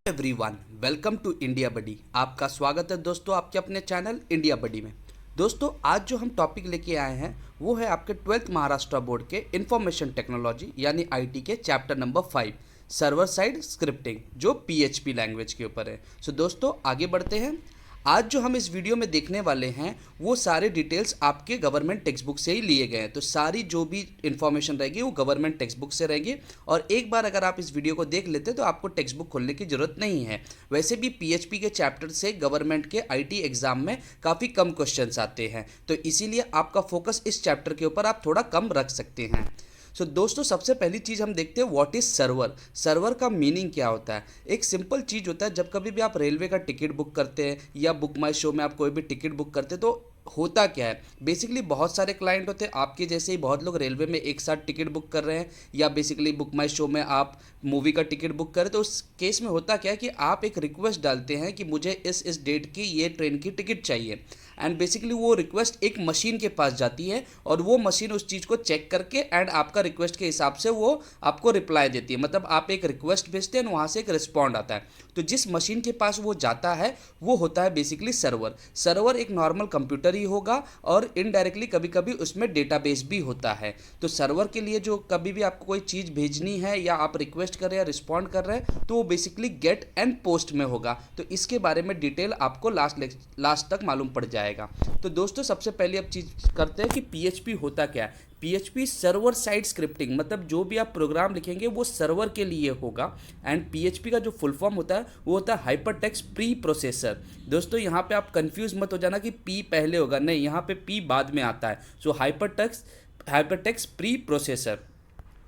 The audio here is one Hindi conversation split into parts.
एवरीवन, वेलकम टू इंडिया बडी। आपका स्वागत है दोस्तों आपके अपने चैनल इंडिया बडी में। दोस्तों आज जो हम टॉपिक लेके आए हैं वो है आपके 12th महाराष्ट्र बोर्ड के इंफॉर्मेशन टेक्नोलॉजी यानी आईटी के chapter number 5 server side scripting जो पीएचपी लैंग्वेज के ऊपर है। सो दोस्तों आगे बढ़ते हैं। आज जो हम इस वीडियो में देखने वाले हैं वो सारे डिटेल्स आपके गवर्नमेंट टेक्स्ट बुक से ही लिए गए हैं। तो सारी जो भी इन्फॉर्मेशन रहेगी वो गवर्नमेंट टेक्स्ट बुक से रहेगी और एक बार अगर आप इस वीडियो को देख लेते तो आपको टेक्स्ट बुक खोलने की ज़रूरत नहीं है। वैसे भी पीएचपी के चैप्टर से गवर्नमेंट के आईटी एग्जाम में काफ़ी कम क्वेश्चंस आते हैं, तो इसीलिए आपका फोकस इस चैप्टर के ऊपर आप थोड़ा कम रख सकते हैं। दोस्तों सबसे पहली चीज़ हम देखते हैं व्हाट इज़ सर्वर। सर्वर का मीनिंग क्या होता है। एक सिंपल चीज़ होता है, जब कभी भी आप रेलवे का टिकट बुक करते हैं या बुक माई शो में आप कोई भी टिकट बुक करते हैं तो होता क्या है, बेसिकली बहुत सारे क्लाइंट होते हैं आपके जैसे ही। बहुत लोग रेलवे में एक साथ टिकट बुक कर रहे हैं या बेसिकली बुक माई शो में आप मूवी का टिकट बुक करें, तो उस केस में होता क्या है कि आप एक रिक्वेस्ट डालते हैं कि मुझे इस डेट की ये ट्रेन की टिकट चाहिए एंड बेसिकली वो रिक्वेस्ट एक मशीन के पास जाती है और वो मशीन उस चीज़ को चेक करके एंड आपका रिक्वेस्ट के हिसाब से वो आपको रिप्लाई देती है। मतलब आप एक रिक्वेस्ट भेजते हैं वहाँ से एक रिस्पॉन्ड आता है, तो जिस मशीन के पास वो जाता है वो होता है बेसिकली सर्वर। सर्वर एक नॉर्मल कंप्यूटर ही होगा और इनडायरेक्टली कभी कभी उसमें डेटाबेस भी होता है। तो सर्वर के लिए जो कभी भी आपको कोई चीज़ भेजनी है या आप रिक्वेस्ट कर रहे हैं या रिस्पॉन्ड कर रहे हैं तो वो बेसिकली गेट एंड पोस्ट में होगा। तो इसके बारे में डिटेल आपको लास्ट तक मालूम पड़ जाएगा। तो दोस्तों सबसे पहले अब चीज़ करते हैं कि पीएचपी होता क्या है। पीएचपी सर्वर साइड स्क्रिप्टिंग, मतलब जो भी आप प्रोग्राम लिखेंगे वो सर्वर के लिए होगा। एंड पीएचपी का जो फुल फॉर्म होता है वो होता है हाइपर टेक्स्ट प्री प्रोसेसर। दोस्तों यहाँ पे आप कंफ्यूज मत हो जाना कि पी पहले होगा, नहीं, यहाँ पे पी बाद में आता है। सो हाइपर टेक्स्ट प्री प्रोसेसर।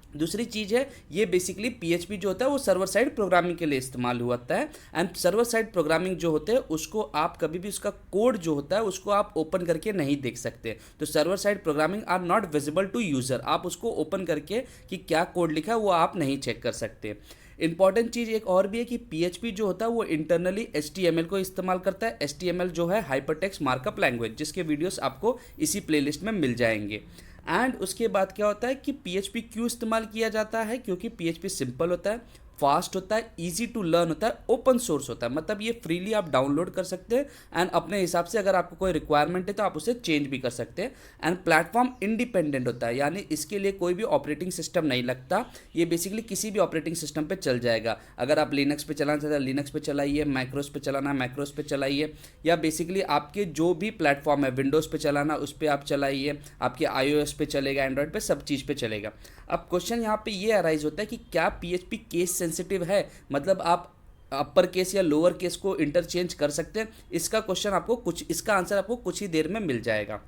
दूसरी चीज़ है ये बेसिकली पीएचपी जो होता है वो सर्वर साइड प्रोग्रामिंग के लिए इस्तेमाल होता है। एंड सर्वर साइड प्रोग्रामिंग जो होते हैं उसको आप कभी भी उसका कोड जो होता है उसको आप ओपन करके नहीं देख सकते। तो server side programming are not visible to user. आप उसको ओपन करके कि क्या कोड लिखा है वो आप नहीं चेक कर सकते। इंपॉर्टेंट चीज़ एक और भी है कि पीएचपी जो होता है वो इंटरनली एचटीएमएल को इस्तेमाल करता है। एचटीएमएल जो है हाइपरटेक्स्ट मार्कअप लैंग्वेज, जिसके वीडियोस आपको इसी प्लेलिस्ट में मिल जाएंगे। एंड उसके बाद क्या होता है कि पीएचपी क्यों इस्तेमाल किया जाता है, क्योंकि पीएचपी सिंपल होता है, फास्ट होता है, इजी टू लर्न होता है, ओपन सोर्स होता है। मतलब ये फ्रीली आप डाउनलोड कर सकते हैं एंड अपने हिसाब से अगर आपको कोई रिक्वायरमेंट है तो आप उसे चेंज भी कर सकते हैं। एंड प्लेटफॉर्म इंडिपेंडेंट होता है, यानी इसके लिए कोई भी ऑपरेटिंग सिस्टम नहीं लगता। ये बेसिकली किसी भी ऑपरेटिंग सिस्टम पे चल जाएगा। अगर आप लिनक्स पे चलाना चाहते हैं लिनक्स पे चलाइए, माइक्रोस पे चलाना है माइक्रोस पे चलाइए, या बेसिकली आपके जो भी प्लेटफॉर्म है विंडोज़ पे चलाना उस पर आप चलाइए, आपके iOS पे चलेगा, एंड्रॉयड पे, सब चीज़ पे चलेगा। अब क्वेश्चन यहाँ पे ये अराइज होता है कि क्या पीएचपी केस सेंसिटिव है, मतलब आप अपर केस या लोअर केस को इंटरचेंज कर सकते हैं। इसका आंसर आपको कुछ ही देर में मिल जाएगा।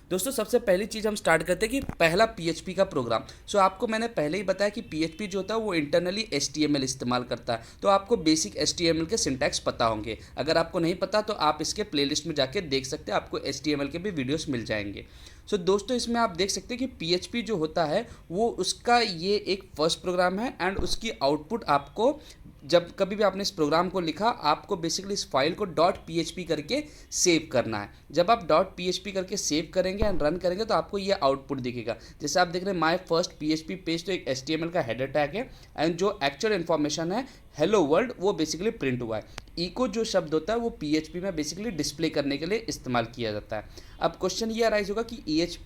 दोस्तों सबसे पहली चीज़ हम स्टार्ट करते हैं कि पहला पीएचपी का प्रोग्राम। आपको मैंने पहले ही बताया कि पीएचपी जो होता है वो इंटरनली एचटीएमएल इस्तेमाल करता है, तो आपको बेसिक एचटीएमएल के सिंटैक्स पता होंगे। अगर आपको नहीं पता तो आप इसके प्लेलिस्ट में जाके देख सकते हैं, आपको एचटीएमएल के भी वीडियोस मिल जाएंगे। दोस्तों इसमें आप देख सकते हैं कि पीएचपी जो होता है वो उसका ये एक फर्स्ट प्रोग्राम है एंड उसकी आउटपुट आपको जब कभी भी आपने इस प्रोग्राम को लिखा आपको बेसिकली इस फाइल को .php करके सेव करना है। जब आप .php करके सेव करेंगे एंड रन करेंगे तो आपको ये आउटपुट दिखेगा। जैसे आप देख रहे हैं माय फर्स्ट php पेज, तो एक HTML का हेडर टैग है एंड जो एक्चुअल इन्फॉर्मेशन है हेलो वर्ल्ड वो बेसिकली प्रिंट हुआ है। इको जो शब्द होता है वो पीएचपी में बेसिकली डिस्प्ले करने के लिए इस्तेमाल किया जाता है। अब क्वेश्चन ये अराइज होगा कि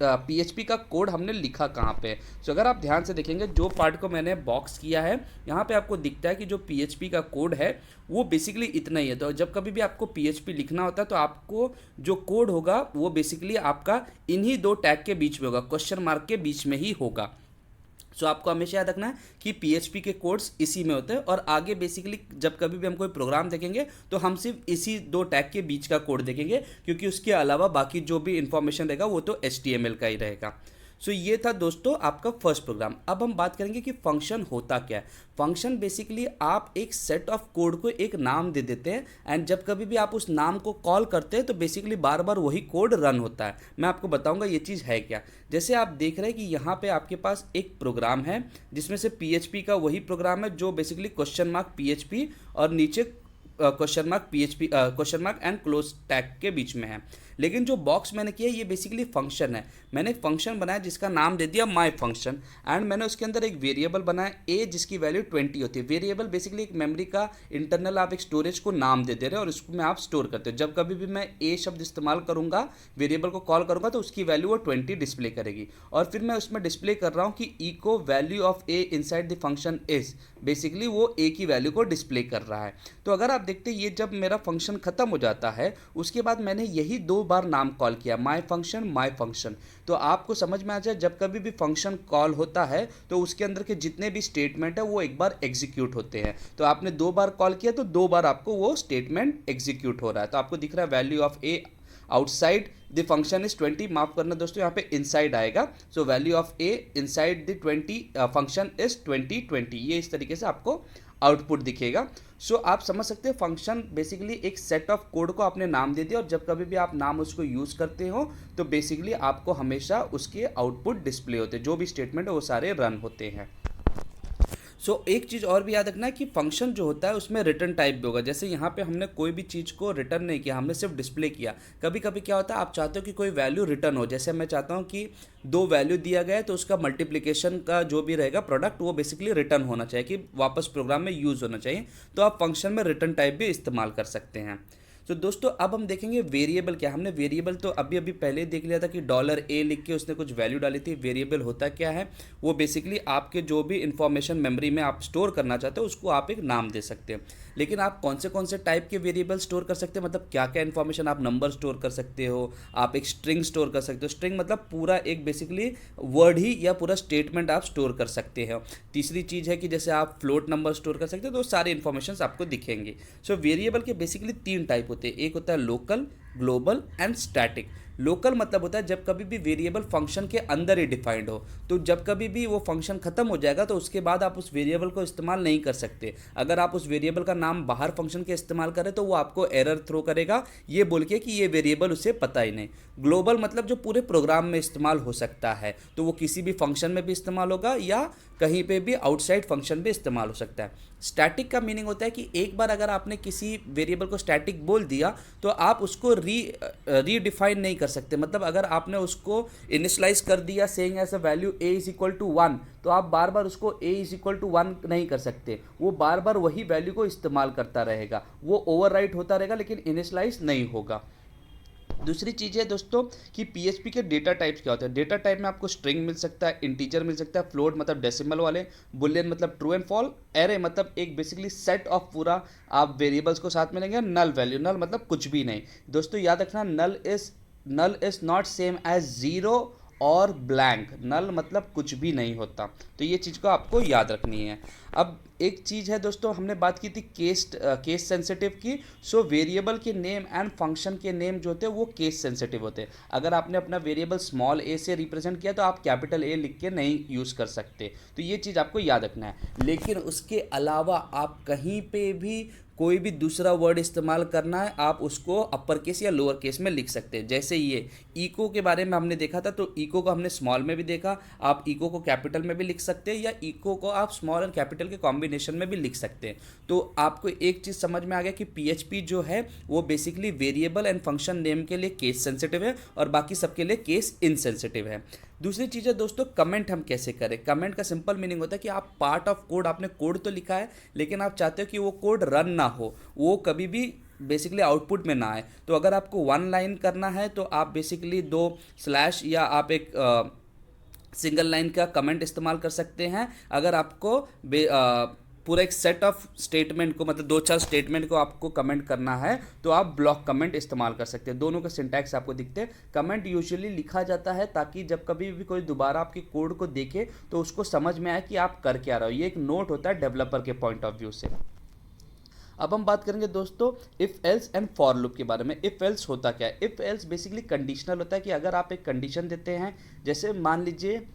पीएचपी का कोड हमने लिखा कहाँ पे है। अगर आप ध्यान से देखेंगे जो पार्ट को मैंने बॉक्स किया है यहाँ पे आपको दिखता है कि जो पीएचपी का कोड है वो बेसिकली इतना ही है। तो जब कभी भी आपको पीएचपी लिखना होता है तो आपको जो कोड होगा वो बेसिकली आपका इन्हीं दो टैग के बीच में होगा, क्वेश्चन मार्क के बीच में ही होगा। आपको हमेशा याद रखना है कि पीएचपी के कोड्स इसी में होते हैं और आगे बेसिकली जब कभी भी हम कोई प्रोग्राम देखेंगे तो हम सिर्फ इसी दो टैग के बीच का कोड देखेंगे, क्योंकि उसके अलावा बाकी जो भी इंफॉर्मेशन रहेगा वो तो एचटीएमएल का ही रहेगा। ये था दोस्तों आपका फर्स्ट प्रोग्राम। अब हम बात करेंगे कि फंक्शन होता क्या है। फंक्शन बेसिकली आप एक सेट ऑफ कोड को एक नाम दे देते हैं एंड जब कभी भी आप उस नाम को कॉल करते हैं तो बेसिकली बार बार वही कोड रन होता है। मैं आपको बताऊंगा ये चीज़ है क्या। जैसे आप देख रहे हैं कि यहाँ पे आपके पास एक प्रोग्राम है जिसमें से पीएचपी का वही प्रोग्राम है जो बेसिकली क्वेश्चन मार्क पीएचपी और नीचे question mark and close tag के बीच में है। लेकिन जो बॉक्स मैंने किया ये बेसिकली फंक्शन है। मैंने एक फंक्शन बनाया जिसका नाम दे दिया माई फंक्शन, एंड मैंने उसके अंदर एक वेरिएबल बनाया ए जिसकी वैल्यू 20 होती है। वेरिएबल बेसिकली एक मेमोरी का इंटरनल आप एक स्टोरेज को नाम दे दे रहे हो और उसको में आप स्टोर करते हो। जब कभी भी मैं ए शब्द इस्तेमाल करूंगा, वेरिएबल को कॉल करूंगा, तो उसकी वैल्यू वो 20 डिस्प्ले करेगी। और फिर मैं उसमें डिस्प्ले कर रहा हूँ कि echo value of a inside the function is, basically वो ए की वैल्यू को डिस्प्ले कर रहा है। तो अगर आप देखते हैं ये जब मेरा फंक्शन खत्म हो जाता है, उसके बाद मैंने यही 2 बार नाम कॉल किया, माई फंक्शन। तो आपको समझ में आ जाए जब कभी भी फंक्शन कॉल होता है तो उसके अंदर के जितने भी स्टेटमेंट है वो एक बार एग्जीक्यूट होते हैं। तो आपने 2 बार कॉल किया तो 2 बार आपको वो स्टेटमेंट एग्जीक्यूट हो रहा है। तो आपको दिख रहा है value of A outside the function is 20, माफ करना दोस्तों यहाँ पे इनसाइड आएगा। So value of a inside the 20 function is 20, ये इस तरीके से आपको आउटपुट दिखेगा। सो आप समझ सकते हो फंक्शन बेसिकली एक सेट ऑफ कोड को आपने नाम दे दिया और जब कभी भी आप नाम उसको यूज़ करते हो तो बेसिकली आपको हमेशा उसके आउटपुट डिस्प्ले होते हैं, जो भी स्टेटमेंट है वो सारे रन होते हैं। एक चीज़ और भी याद रखना है कि फंक्शन जो होता है उसमें रिटर्न टाइप भी होगा। जैसे यहाँ पे हमने कोई भी चीज़ को रिटर्न नहीं किया, हमने सिर्फ डिस्प्ले किया। कभी कभी क्या होता है, आप चाहते हो कि कोई वैल्यू रिटर्न हो, जैसे मैं चाहता हूँ कि 2 वैल्यू दिया गया है तो उसका मल्टीप्लिकेशन का जो भी रहेगा प्रोडक्ट वो बेसिकली रिटर्न होना चाहिए, कि वापस प्रोग्राम में यूज़ होना चाहिए। तो आप फंक्शन में रिटर्न टाइप भी इस्तेमाल कर सकते हैं। तो दोस्तों अब हम देखेंगे वेरिएबल क्या। हमने वेरिएबल तो अभी अभी पहले देख लिया था कि $a लिख के उसने कुछ वैल्यू डाली थी। वेरिएबल होता क्या है, वो बेसिकली आपके जो भी इंफॉर्मेशन मेमोरी में आप स्टोर करना चाहते हो उसको आप एक नाम दे सकते हैं। लेकिन आप कौन से टाइप के वेरिएबल स्टोर कर सकते हैं, मतलब क्या क्या इन्फॉर्मेशन, आप नंबर स्टोर कर सकते हो, आप एक स्ट्रिंग स्टोर कर सकते हो। स्ट्रिंग मतलब पूरा एक बेसिकली वर्ड ही या पूरा स्टेटमेंट आप स्टोर कर सकते हो। तीसरी चीज़ है कि जैसे आप फ्लोट नंबर स्टोर कर सकते हो, तो सारे इन्फॉर्मेशन आपको दिखेंगे। वेरिएबल के बेसिकली 3 टाइप होते हैं। एक होता है local, global and static. Local मतलब होता है जब कभी भी वेरिएबल फंक्शन के अंदर ही डिफाइंड हो, तो जब कभी भी वो फंक्शन खत्म हो जाएगा तो उसके बाद आप उस वेरिएबल को इस्तेमाल नहीं कर सकते। अगर आप उस वेरिएबल का नाम बाहर फंक्शन के इस्तेमाल करें तो वो आपको एरर थ्रो करेगा, ये बोल के कि ये वेरिएबल उसे पता ही नहीं। ग्लोबल मतलब जो पूरे प्रोग्राम में इस्तेमाल हो सकता है, तो वो किसी भी फंक्शन में भी इस्तेमाल होगा या कहीं पे भी आउटसाइड फंक्शन भी इस्तेमाल हो सकता है। स्टैटिक का मीनिंग होता है कि एक बार अगर आपने किसी वेरिएबल को स्टैटिक बोल दिया तो आप उसको रीडिफाइन नहीं कर सकते। मतलब अगर आपने उसको इनिशलाइज कर दिया saying as a value a is equal to 1, तो आप बार बार उसको a इज इक्वल टू 1 नहीं कर सकते। वो बार बार वही वैल्यू को इस्तेमाल करता रहेगा, वो ओवरराइट होता रहेगा लेकिन इनिशलाइज नहीं होगा। दूसरी चीज़ है दोस्तों कि PHP के डेटा टाइप्स क्या होते हैं। डेटा टाइप में आपको स्ट्रिंग मिल सकता है, इंटीजर मिल सकता है, फ्लोट मतलब डेसिमल वाले, बुलियन मतलब ट्रू एंड फॉल, एरे मतलब एक बेसिकली सेट ऑफ पूरा आप वेरिएबल्स को साथ मिलेंगे, नल वैल्यू, नल मतलब कुछ भी नहीं। दोस्तों याद रखना null is not same as zero और ब्लैंक, नल मतलब कुछ भी नहीं होता। तो ये चीज़ को आपको याद रखनी है। अब एक चीज़ है दोस्तों, हमने बात की थी केस सेंसिटिव की। वेरिएबल के नेम एंड फंक्शन के नेम जो होते हैं वो केस सेंसिटिव होते हैं। अगर आपने अपना वेरिएबल स्मॉल a से रिप्रेजेंट किया तो आप कैपिटल A लिख के नहीं यूज़ कर सकते। तो ये चीज़ आपको याद रखना है। लेकिन उसके अलावा आप कहीं पे भी कोई भी दूसरा वर्ड इस्तेमाल करना है, आप उसको अपर केस या लोअर केस में लिख सकते हैं। जैसे ये इको के बारे में हमने देखा था, तो इको को हमने स्मॉल में भी देखा, आप इको को कैपिटल में भी लिख सकते हैं या इको को आप स्मॉल और कैपिटल के कॉम्बिनेशन में भी लिख सकते हैं। तो आपको एक चीज़ समझ में आ गया कि PHP जो है वो basically variable and function name के लिए केस सेंसिटिव है और बाकी सबके लिए केस इनसेंसिटिव है। दूसरी चीज़ है दोस्तों कमेंट हम कैसे करें। कमेंट का सिंपल मीनिंग होता है कि आप पार्ट ऑफ कोड, आपने कोड तो लिखा है लेकिन आप चाहते हो कि वो कोड रन ना हो, वो कभी भी बेसिकली आउटपुट में ना आए। तो अगर आपको 1 लाइन करना है तो आप बेसिकली 2 स्लैश या आप एक सिंगल लाइन का कमेंट इस्तेमाल कर सकते हैं। अगर आपको पूरा एक सेट ऑफ स्टेटमेंट को, मतलब 2-4 स्टेटमेंट को आपको कमेंट करना है तो आप ब्लॉक कमेंट इस्तेमाल कर सकते हैं। दोनों के सिंटैक्स आपको दिखते हैं। कमेंट यूजुअली लिखा जाता है ताकि जब कभी भी कोई दोबारा आपके कोड को देखे तो उसको समझ में आए कि आप कर क्या रहे हो। ये एक नोट होता है डेवलपर के पॉइंट ऑफ व्यू से। अब हम बात करेंगे दोस्तों if else and for loop के बारे में। इफ़ एल्स होता क्या है? इफ़ एल्स बेसिकली कंडीशनल होता है कि अगर आप एक कंडीशन देते हैं, जैसे मान लीजिए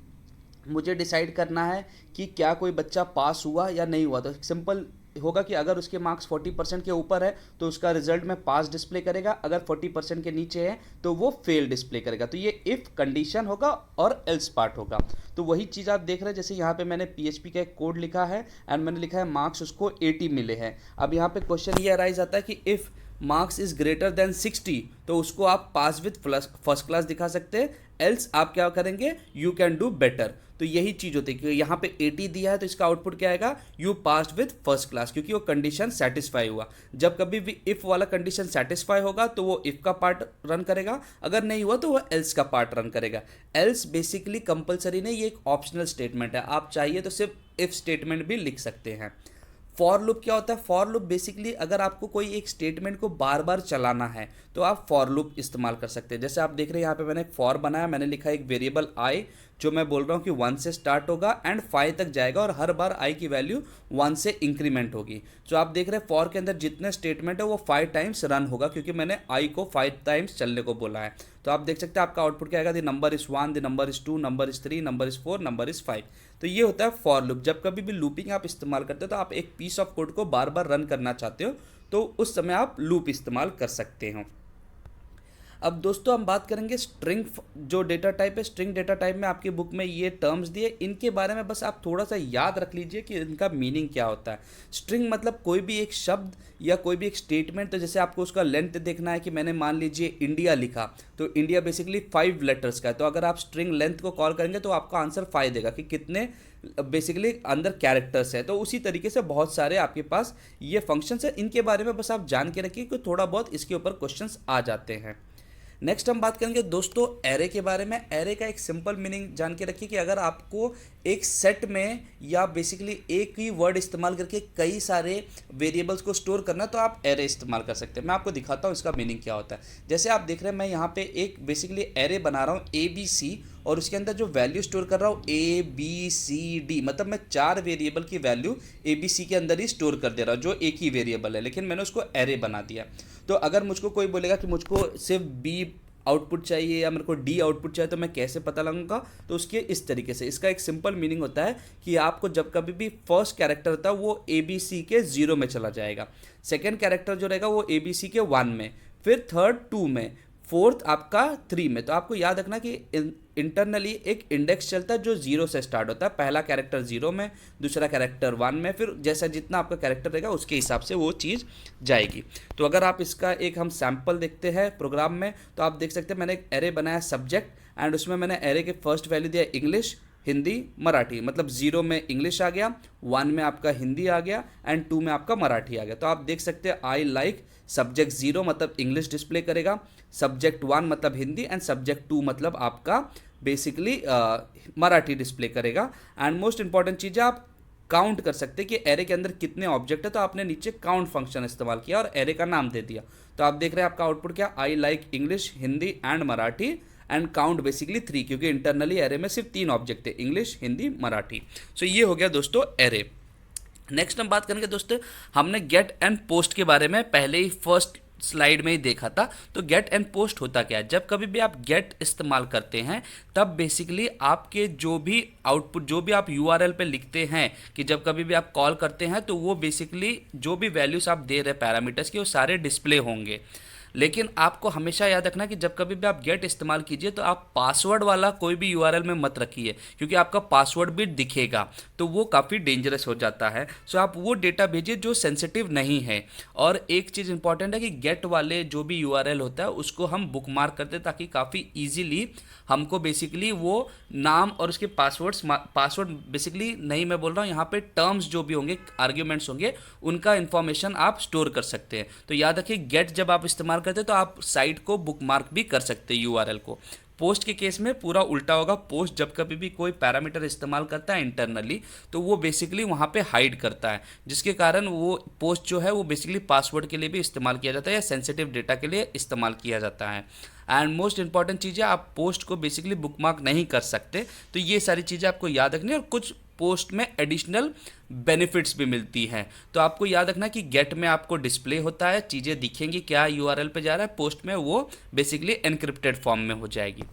मुझे डिसाइड करना है कि क्या कोई बच्चा पास हुआ या नहीं हुआ, तो सिंपल होगा कि अगर उसके मार्क्स 40% के ऊपर है तो उसका रिजल्ट में पास डिस्प्ले करेगा, अगर 40% के नीचे है तो वो फेल डिस्प्ले करेगा। तो ये इफ़ कंडीशन होगा और एल्स पार्ट होगा। तो वही चीज़ आप देख रहे हैं, जैसे यहाँ पे मैंने PHP का एक कोड लिखा है एंड मैंने लिखा है मार्क्स उसको 80 मिले हैं। अब यहाँ पे क्वेश्चन ये अराइज आता है कि if marks is greater than 60 तो उसको आप पास विथ फर्स्ट क्लास दिखा सकते हैं, एल्स आप क्या करेंगे, यू कैन डू बेटर। तो यही चीज़ होती है कि यहाँ पे 80 दिया है तो इसका आउटपुट क्या आएगा, you passed with first class, क्योंकि वो कंडीशन सेटिस्फाई हुआ। जब कभी भी इफ़ वाला कंडीशन सेटिस्फाई होगा तो वो इफ़ का पार्ट रन करेगा, अगर नहीं हुआ तो वो एल्स का पार्ट रन करेगा। एल्स बेसिकली कंपलसरी नहीं, ये एक ऑप्शनल स्टेटमेंट है, आप चाहिए तो सिर्फ इफ़ स्टेटमेंट भी लिख सकते हैं। फॉर लूप क्या होता है, फॉर लूप बेसिकली अगर आपको कोई एक स्टेटमेंट को बार बार चलाना है तो आप फॉर लूप इस्तेमाल कर सकते हैं। जैसे आप देख रहे हैं यहाँ पे मैंने एक फॉर बनाया, मैंने लिखा एक वेरिएबल आई जो मैं बोल रहा हूँ कि 1 से स्टार्ट होगा एंड 5 तक जाएगा और हर बार आई की वैल्यू 1 से इंक्रीमेंट होगी। तो आप देख रहे हैं फॉर के अंदर जितने स्टेटमेंट है वो 5 टाइम्स रन होगा, क्योंकि मैंने आई को 5 टाइम्स चलने को बोला है। तो आप देख सकते हैं आपका आउटपुट क्या आएगा, the number is 1, the number is 2, number is 3, number is 4, number is 5। तो ये होता है फॉर लूप। जब कभी भी लूपिंग आप इस्तेमाल करते हो तो आप एक पीस ऑफ कोड को बार बार रन करना चाहते हो तो उस समय आप लूप इस्तेमाल कर सकते हो। अब दोस्तों हम बात करेंगे स्ट्रिंग जो डेटा टाइप है। स्ट्रिंग डेटा टाइप में आपकी बुक में ये टर्म्स दिए, इनके बारे में बस आप थोड़ा सा याद रख लीजिए कि इनका मीनिंग क्या होता है। स्ट्रिंग मतलब कोई भी एक शब्द या कोई भी एक स्टेटमेंट, तो जैसे आपको उसका लेंथ देखना है कि मैंने मान लीजिए इंडिया लिखा, तो इंडिया बेसिकली 5 लेटर्स का है, तो अगर आप स्ट्रिंग लेंथ को कॉल करेंगे तो आपका आंसर 5 देगा कि कितने बेसिकली अंदर कैरेक्टर्स है। तो उसी तरीके से बहुत सारे आपके पास ये फंक्शंस है, इनके बारे में बस आप जान के रखिए कि थोड़ा बहुत इसके ऊपर क्वेश्चंस आ जाते हैं। नेक्स्ट हम बात करेंगे दोस्तों एरे के बारे में। एरे का एक सिंपल मीनिंग जान के रखिए कि अगर आपको एक सेट में या बेसिकली एक ही वर्ड इस्तेमाल करके कई सारे वेरिएबल्स को स्टोर करना तो आप एरे इस्तेमाल कर सकते हैं। मैं आपको दिखाता हूँ इसका मीनिंग क्या होता है। जैसे आप देख रहे हैं मैं यहाँ पे एक बेसिकली एरे बना रहा हूँ ABC, और उसके अंदर जो वैल्यू स्टोर कर रहा हूँ ABCD, मतलब मैं 4 वेरिएबल की वैल्यू ABC के अंदर ही स्टोर कर दे रहा हूँ जो एक ही वेरिएबल है, लेकिन मैंने उसको एरे बना दिया। तो अगर मुझको कोई बोलेगा कि मुझको सिर्फ B आउटपुट चाहिए या मेरे को D आउटपुट चाहिए तो मैं कैसे पता लगाऊंगा, तो उसके इस तरीके से इसका एक सिंपल मीनिंग होता है कि आपको जब कभी भी फर्स्ट कैरेक्टर होता है वो ABC के 0 में चला जाएगा, सेकेंड कैरेक्टर जो रहेगा वो ABC के 1 में, फिर थर्ड 2 में, फोर्थ आपका 3 में। तो आपको याद रखना कि इंटरनली एक इंडेक्स चलता है जो 0 से स्टार्ट होता है, पहला कैरेक्टर 0 में, दूसरा कैरेक्टर 1 में, फिर जैसा जितना आपका कैरेक्टर रहेगा उसके हिसाब से वो चीज़ जाएगी। तो अगर आप इसका एक हम सैम्पल देखते हैं प्रोग्राम में, तो आप देख सकते हैं मैंने एक एरे बनाया सब्जेक्ट, एंड उसमें मैंने एरे के फर्स्ट वैल्यू दिया इंग्लिश, हिंदी, मराठी, मतलब 0 में इंग्लिश आ गया, 1 में आपका हिंदी आ गया एंड 2 में आपका मराठी आ गया। तो आप देख सकते हैं आई लाइक सब्जेक्ट 0 मतलब इंग्लिश डिस्प्ले करेगा, सब्जेक्ट 1 मतलब हिंदी एंड सब्जेक्ट 2 मतलब आपका बेसिकली मराठी डिस्प्ले करेगा। एंड मोस्ट इंपॉर्टेंट चीज़ है आप काउंट कर सकते हैं कि एरे के अंदर कितने ऑब्जेक्ट है, तो आपने नीचे काउंट फंक्शन इस्तेमाल किया और एरे का नाम दे दिया। तो आप देख रहे हैं आपका आउटपुट क्या, I like English, Hindi and Marathi and count basically 3, क्योंकि इंटरनली एरे में सिर्फ 3 ऑब्जेक्ट है, इंग्लिश, हिंदी, मराठी। सो ये हो गया दोस्तों एरे। नेक्स्ट हम बात करेंगे दोस्तों, हमने गेट एंड पोस्ट के बारे में पहले ही फर्स्ट स्लाइड में ही देखा था। तो गेट एंड पोस्ट होता क्या है, जब कभी भी आप गेट इस्तेमाल करते हैं तब बेसिकली आपके जो भी आउटपुट, जो भी आप URL पे लिखते हैं कि जब कभी भी आप कॉल करते हैं तो वो बेसिकली जो भी वैल्यूज़ आप दे रहे हैं पैरामीटर्स के वो सारे डिस्प्ले होंगे। लेकिन आपको हमेशा याद रखना कि जब कभी भी आप गेट इस्तेमाल कीजिए तो आप पासवर्ड वाला कोई भी URL में मत रखिए, क्योंकि आपका पासवर्ड भी दिखेगा तो वो काफ़ी डेंजरस हो जाता है। सो आप वो डेटा भेजिए जो सेंसिटिव नहीं है। और एक चीज़ इंपॉर्टेंट है कि गेट वाले जो भी URL होता है उसको हम बुकमार्क करते हैं ताकि काफ़ी ईजिली हमको बेसिकली वो नाम और उसके पासवर्ड बेसिकली नहीं, मैं बोल रहा हूँ यहाँ पे टर्म्स जो भी होंगे, आर्ग्यूमेंट्स होंगे, उनका इन्फॉर्मेशन आप स्टोर कर सकते हैं। तो याद रखिए गेट जब आप इस्तेमाल करते हैं तो आप साइट को बुकमार्क भी कर सकते हैं URL को। पोस्ट के केस में पूरा उल्टा होगा, पोस्ट जब कभी भी कोई पैरामीटर इस्तेमाल करता है इंटरनली तो वो बेसिकली वहाँ पे हाइड करता है, जिसके कारण वो पोस्ट जो है वो बेसिकली पासवर्ड के लिए भी इस्तेमाल किया जाता है या सेंसिटिव डेटा के लिए इस्तेमाल किया जाता है। एंड मोस्ट इंपॉर्टेंट चीज़ है आप पोस्ट को बेसिकली बुकमार्क नहीं कर सकते। तो ये सारी चीज़ें आपको याद रखनी है, और कुछ पोस्ट में एडिशनल बेनिफिट्स भी मिलती हैं। तो आपको याद रखना कि गेट में आपको डिस्प्ले होता है, चीज़ें दिखेंगी क्या URL पे जा रहा है, पोस्ट में वो बेसिकली एनक्रिप्टेड फॉर्म में हो जाएगी।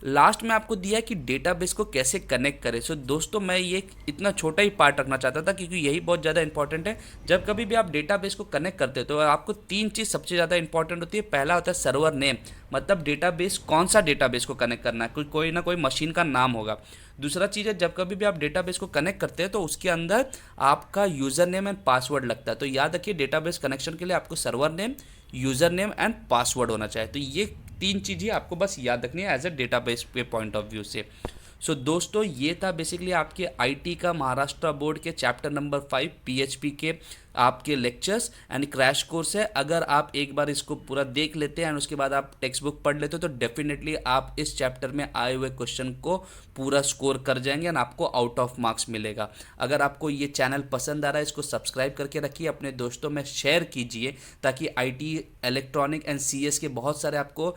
लास्ट में आपको दिया है कि डेटाबेस को कैसे कनेक्ट करें। सो दोस्तों मैं ये इतना छोटा ही पार्ट रखना चाहता था क्योंकि यही बहुत ज़्यादा इंपॉर्टेंट है। जब कभी भी आप डेटाबेस को कनेक्ट करते हो तो आपको 3 चीज़ सबसे ज़्यादा इंपॉर्टेंट होती है। पहला होता है सर्वर नेम, मतलब डेटाबेस कौन सा डेटाबेस को कनेक्ट करना है, कोई ना कोई मशीन का नाम होगा। दूसरा चीज़ है जब कभी भी आप डेटाबेस को कनेक्ट करते हैं तो उसके अंदर आपका यूज़र नेम एंड पासवर्ड लगता है। तो याद रखिए डेटाबेस कनेक्शन के लिए आपको server name, user name and password होना चाहिए। तो ये 3 चीज़ें आपको बस याद रखनी है एज अ डेटाबेस के पॉइंट ऑफ व्यू से। सो दोस्तों ये था बेसिकली आपके आईटी का महाराष्ट्र बोर्ड के चैप्टर नंबर 5 पीएचपी के आपके लेक्चर्स एंड क्रैश कोर्स है। अगर आप एक बार इसको पूरा देख लेते हैं एंड उसके बाद आप टेक्स्ट बुक पढ़ लेते हो तो डेफिनेटली आप इस चैप्टर में आए हुए क्वेश्चन को पूरा स्कोर कर जाएंगे एंड आपको आउट ऑफ मार्क्स मिलेगा। अगर आपको ये चैनल पसंद आ रहा है इसको सब्सक्राइब करके रखिए, अपने दोस्तों में शेयर कीजिए ताकि आईटी, इलेक्ट्रॉनिक एंड सीएस के बहुत सारे आपको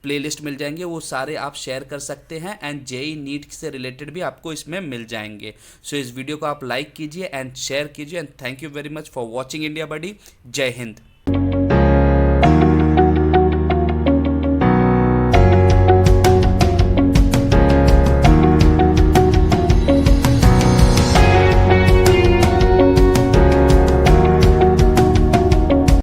प्लेलिस्ट मिल जाएंगे, वो सारे आप शेयर कर सकते हैं एंड जेई नीट से रिलेटेड भी आपको इसमें मिल जाएंगे। सो इस वीडियो को आप लाइक कीजिए एंड शेयर कीजिए and thank you very much for watching India buddy. जय हिंद।